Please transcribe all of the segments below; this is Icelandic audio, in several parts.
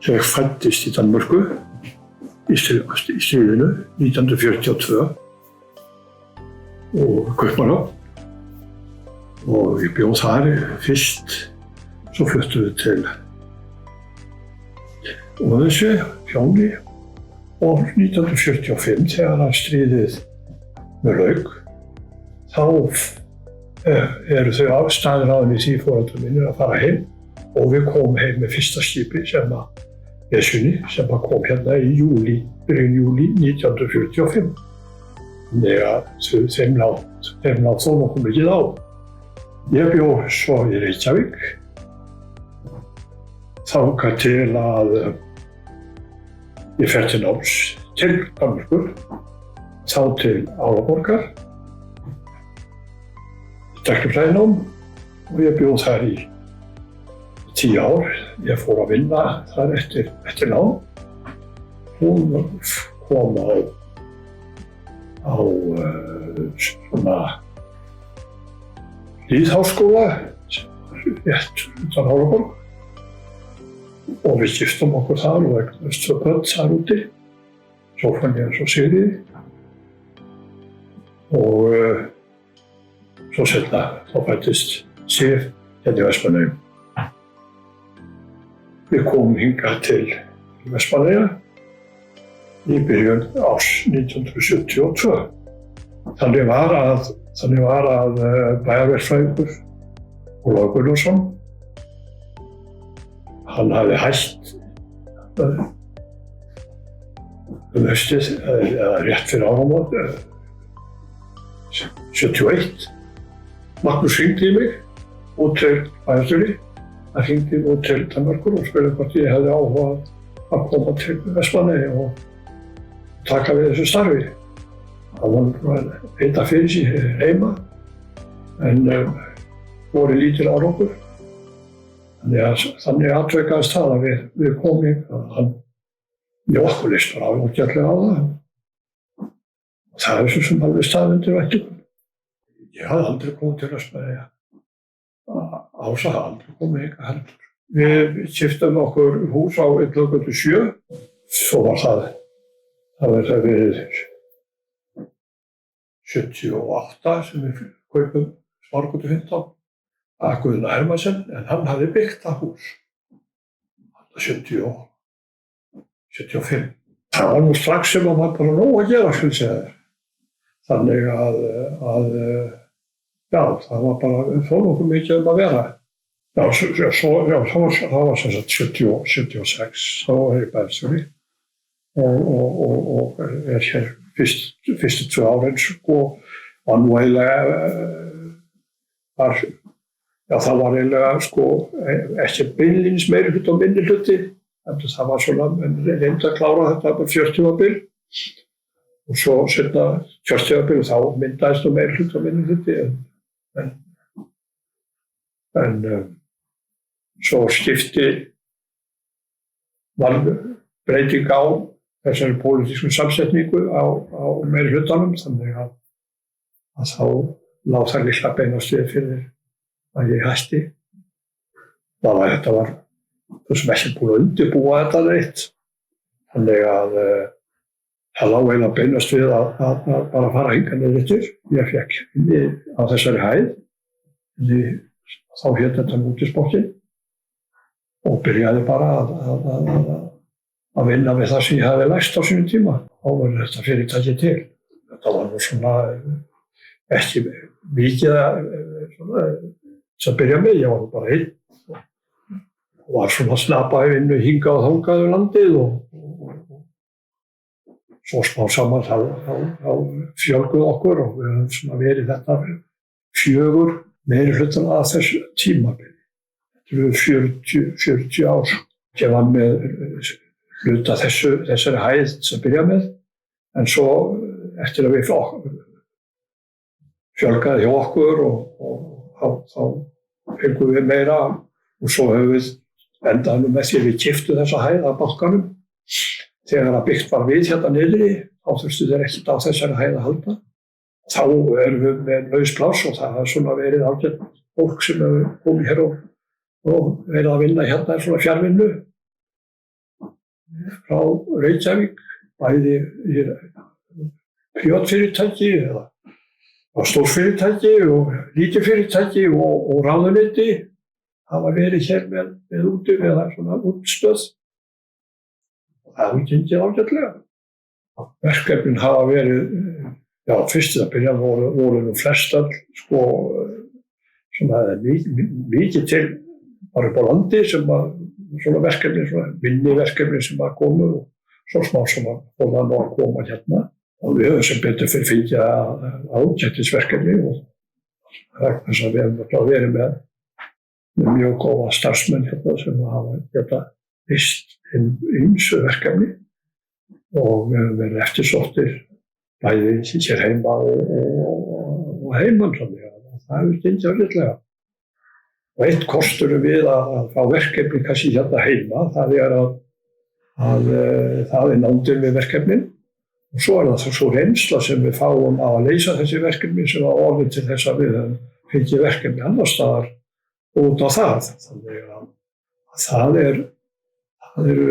Ég fæddist í Danmörku í stríðinu 1942 og Kaupmannahöfn og ég bjó þar fyrst, svo fluttum við til Odense, Fjóni og 1945 þegar að stríðið með lauk þá eru þau afstæðir áður í því foreldrar mínir að fara heim og við komum heim með fyrsta skipi sem að Esjunni sem að kom hérna í byrjun júlí 1945. Þannig að þeim lá þó nokkuð mikið á. Ég bjó svo í Reykjavík þangað til að ég fer til náms til Danmerkur, þá til Álaborgar, tæknifræðinám og ég bjó þar í 10 ár. Ég fór að vinna þar eftir nám. Hún kom á svona lýðháskóla rétt utan Álaborg og við giftum okkur þar og eignuðumst 2 börn þar úti, Sófóníus og Sigríði og svo seinna þá fæddist Sif hérna í Vestmannaeyjum. Við komum hingað til Vestmannaeyja í byrjun árs 1972. Þannig var að bæjarverkfræðingur Ólafur Gunnlaugsson, hann hafði hætt haustið eða rétt fyrir áramót 71. Magnús hringdi í mig út til bæjarstjóri. Hann hringdi út til Danmerkur og spurði hvort ég hefði áhuga að koma til Vestmannaeyja og taka við þessu starfi. Hann var að leita fyrir sig heima en voru lítil árangur. Þannig atvikaðist það að við komum að hann í okkur list bara ágætlega á það. Það er svo sem alveg staðundir væntingum. Ég hafði aldrei komið til Vestmannaeyja. Ása hafði aldrei komið hingað heldur. Við keyptum okkur hús á Illagötu 7. Svo var það verið 78 sem við kaupum Smáragötu 15 að Guðna Hermansen, en hann hafði byggt það hús. 75. Það var nú strax sem að maður bara nóg að gera, skulle ég segja þér. Þannig að já, það var bara þó nokkuð mikið að vera. Já, það var sem sagt 76, þá var ég bæjarstjóri og hér fyrstu 2 árin sko, var nú eiginlega það var eiginlega sko ekki beinlínis meirihluti og minnihluti. Það var svona, reyndi að klára þetta með kjörtímabil og svo seinna kjörtímabil og þá myndaðist nú meirihluti og minnihluti en svo var breyting á þessari pólitísku samsetningu á meirihlutanum, þannig að þá lá það líklega beinast við fyrir að ég hætti. Þetta var þú sem ekki búin að undirbúa þetta neitt. Þannig að það lá eiginlega beinast við að bara fara hingað niður eftir. Ég fékk inni á þessari hæð, þá hét þetta Mútisbokkin og byrjaði bara að vinna við það sem ég hafði lært á sínum tíma. Þá var þetta fyrirtæki til. Þetta var nú svona ekki mikið að byrja með. Ég var nú bara einn og var svona að snappa í vinnu hingað og þangað um landið og svo smá saman þá fjölguðu okkur og við höfum svona verið þetta 4 meirihlutan að þessu tímabili. Þetta eru 40 ár. Ég var með hluta þessari hæð sem byrja með, en svo eftir að við fjölgaði hjá okkur og þá fengum við meira og svo höfum við endaði með því að við keyptum þessa hæð af bankanum. Þegar að byggt var við hérna niðri, þá þurftu þeir ekkert á þessari hæð að halda. Þá erum við með laus og það har svona verið ágætt fólk sem hefur komið hér og verið að vinna hérna svona fjarvinnu. frá Reykjavík, bæði í privatfyrirtæki eða stórfyrirtæki og lítið fyrirtæki og ráðuneyti hafa verið hér með úti eða svona útstöð. Það hefur gengið ágætlega. Verkefnin hafa verið, fyrst að byrja voru nú flestar svona mikið til bara upp á landi sem að svona verkefni, svona minni verkefni sem að komu og svo smá sem að fóða nú að koma hérna. Og við höfum sem betur fyrir fengja ágættisverkefni og þess að við hefum verið með mjög góða starfsmenn hérna sem hafa geta lýst ýmsu verkefni og við höfum verið eftirsóttir bæði hér heima og heiman, þannig að það hefur gengið ágætlega. Og eitt kostur við að fá verkefni kannski hérna heima, það er að það er nándin við verkefnin og svo er það svo reynsla sem við fáum á að leysa þessi verkefni sem var orðið til þess að við höfum fengið verkefni annars staðar út á það. Þannig að það eru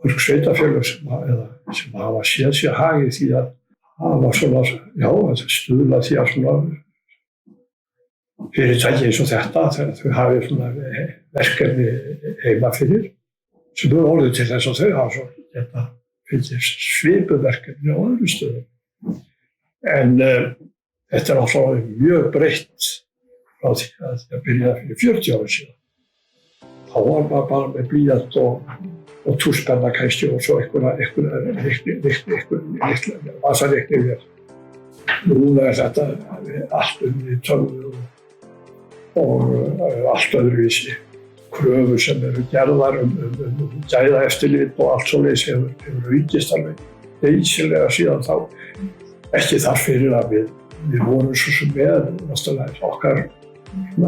mörg sveitarfélög sem hafa séð sér hag í því að hafa svona, að stuðla því að svona fyrirtæki eins og þetta, þegar þau hafi svona verkefni heima fyrir, sem eru orðið til þess að þau hafa svo geta fyrir svipuverkefni á öðru stöðum. En þetta er alltaf mjög breytt frá því að ég byrjaði fyrir 40 ára síðan. Þá var maður bara með blýant og túspenna kannski og svo einhverja vasareikningar. Núna er þetta allt í tölvu og allt öðruvísi. Kröfur sem eru gerðar gæðaeftirlit og allt svoleiðis hefur aukist alveg geysilega síðan þá. Ekki þar fyrir að við vorum svo sem með okkar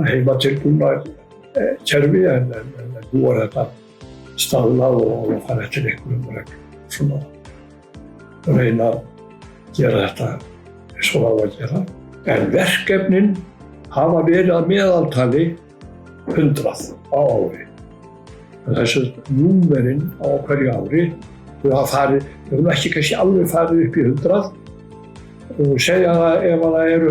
heimatilbúna kerfi en nú er þetta staðlað og fara eftir einhverjum reglum svona reyna að gera þetta eins og það á að gera. En verkefnin hafa verið að meðaltali 100 á ári. Þessi númerinn á hverju ári, við höfum ekki kannski alveg farið upp í 100 og segja að ef það eru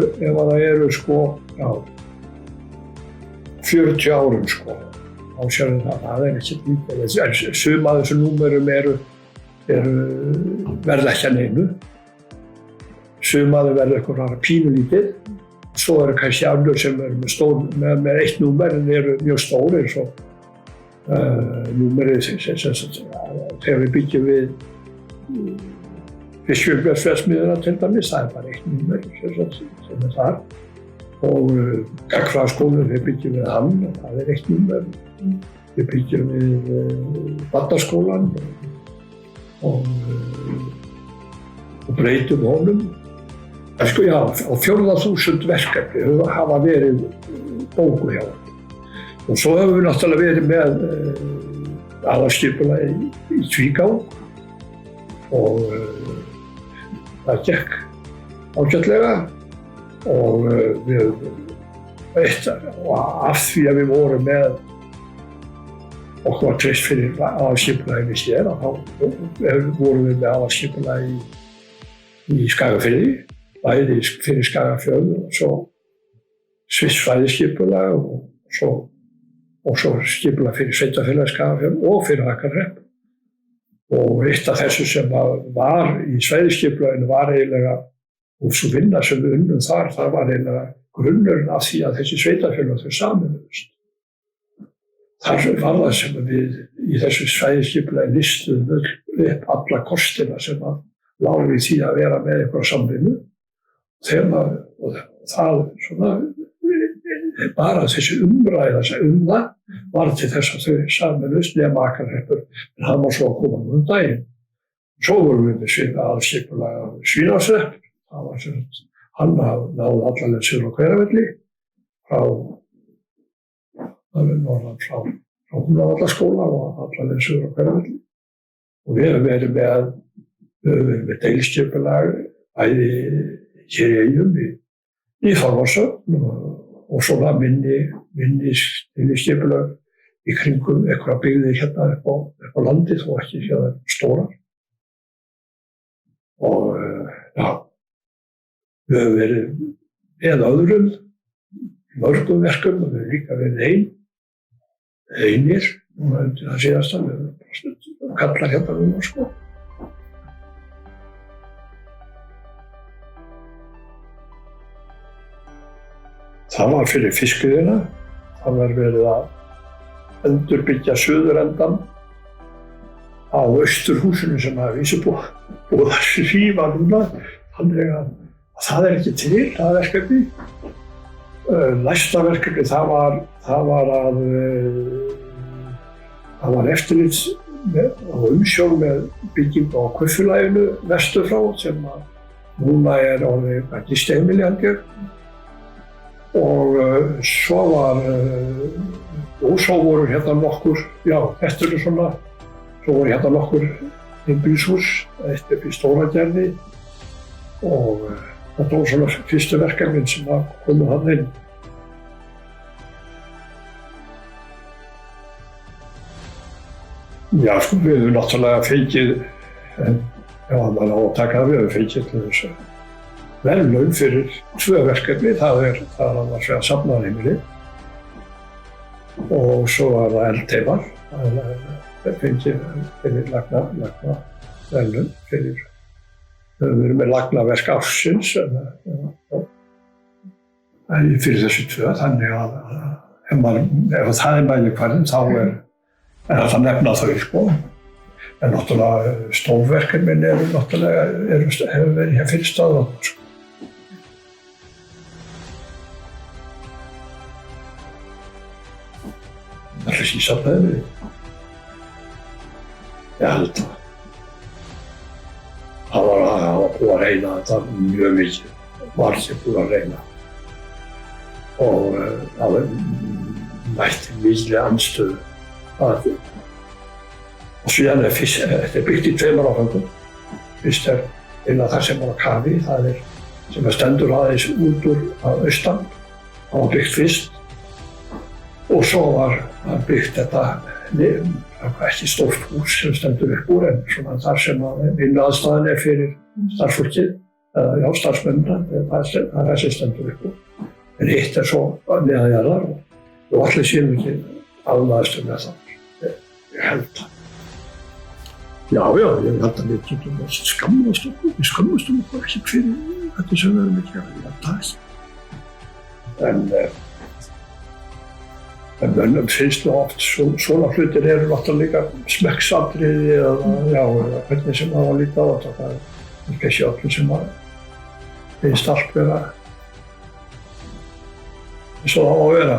40 árum þá séum við það er ekki lítið. En sum af þessum númerum verða ekki að neinu. Sum af þeim verða eitthvað pínulítið. Svo eru kannski önnur sem eru með eitt númer en eru mjög stór eins og númerið þegar við byggjum við fiskjölbjörnsverksmiðjuna til dæmis, það er bara eitt númer sem er þar. Og gagnfræðaskólann, við byggjum við hann, það er eitt númer. Við byggjum við barnaskólann og breytum honum. Á 4.000 verkefni hafa verið bóku hjá okkur. Og svo höfum við náttúrulega verið með aðalskipulagi í Tvígá og það gekk ágætlega og af því að við vorum með okkur var treyst fyrir aðalskipulaginu hér þá vorum við með aðalskipulagi í Skagafirði, bæði fyrir Skagafjörð og svo svæðisskipulag og svo skipulag fyrir sveitarfélagið Skagafjörð og fyrir Akureyri. Og eitt af þessu sem var í svæðisskipulaginu var eiginlega og svo vinna sem við unnum þar var eiginlega grunnurinn af því að þessi sveitarfélög þau sameinuðust. Þar var það sem við í þessu svæðisskipulagi listuðum upp alla kostina sem lágu í því að vera með einhverja samvinnu. Og það svona, bara þessi umræða það var til þess að þau sameinuðust nema Akureyri, en hann var svo að koma nú daginn. Svo vorum við með aðalskipulag Svínadalshrepp. Það var sem hann náði allavega suður á Hveravelli frá Húnavallaskóla og allavega suður á Hveravelli. Og við höfum verið með deiliskipulag bæði hér í Eyjum í Þorlákshöfn og svona minni deiliskipulag í kringum einhverja byggðir hérna upp á landi þó ekki sé það stórar. Og já, við höfum verið með öðrum, mörgum verkum, og við höfum líka verið einir, núna undir það síðasta, við höfum kallar hérna núna sko. Það var fyrir fiskveiðina, það var verið að endurbyggja suðurendan á Austurhúsinu sem að vísu búið að hrífa núna, þannig að það ekki til, það verkefni. Næsta verkefni það var eftirlits og umsjón með byggingu á Kaupfélaginu vestur frá sem að núna orðið gistiheimili held ég. Og svo voru hérna nokkur, já, eftir svona, svo voru hérna nokkur einbýlishús, eitt upp í Stóragerði og þetta voru svona fyrstu verkefnin sem komu þarna inn. Já, sko, við höfum náttúrulega fengið, ef maður á að taka það, við höfum fengið til þess að verðlaun fyrir 2 verkefni, það var að segja safnaðarheimili og svo var það eldheimar, það fengið fyrir lagna verðlaun fyrir, við höfum verið með lagnaverk ársins fyrir þessi 2, þannig að ef það mælikvarðinn þá það nefna þau sko. En náttúrulega stórverkefnin hefur verið hér fyrir staðan sko. Það er sísafnaðið. Ég held að það var búið að reyna þetta mjög mikið, var ekki búið að reyna. Og það mætti mikilvæg andstöðu að og síðan þetta byggt í 2 áföngum. Fyrst inn að það sem var á kafi, það sem stendur aðeins út úr að austan, það var byggt fyrst. Og svo var byggt þetta, ekki stórt hús sem stendur upp úr, en svona þar sem vinnuaðstaðan fyrir starfsfólkið, eða starfsmennina, það sem stendur upp úr. En hitt svo neðanjarðar og allir séum ekki ánægðast með það. Ég held það. Já, ég held að við getum að skammast okkur, við skammast okkur ekki fyrir þetta sem við erum ekki að held það. En mönnum finnst það oft, svona hlutir eru náttúrulega líka smekksatriði eða hvernig sem það var líka á þetta. Það líka ekki allir sem finnst allt vera eins og það á að vera.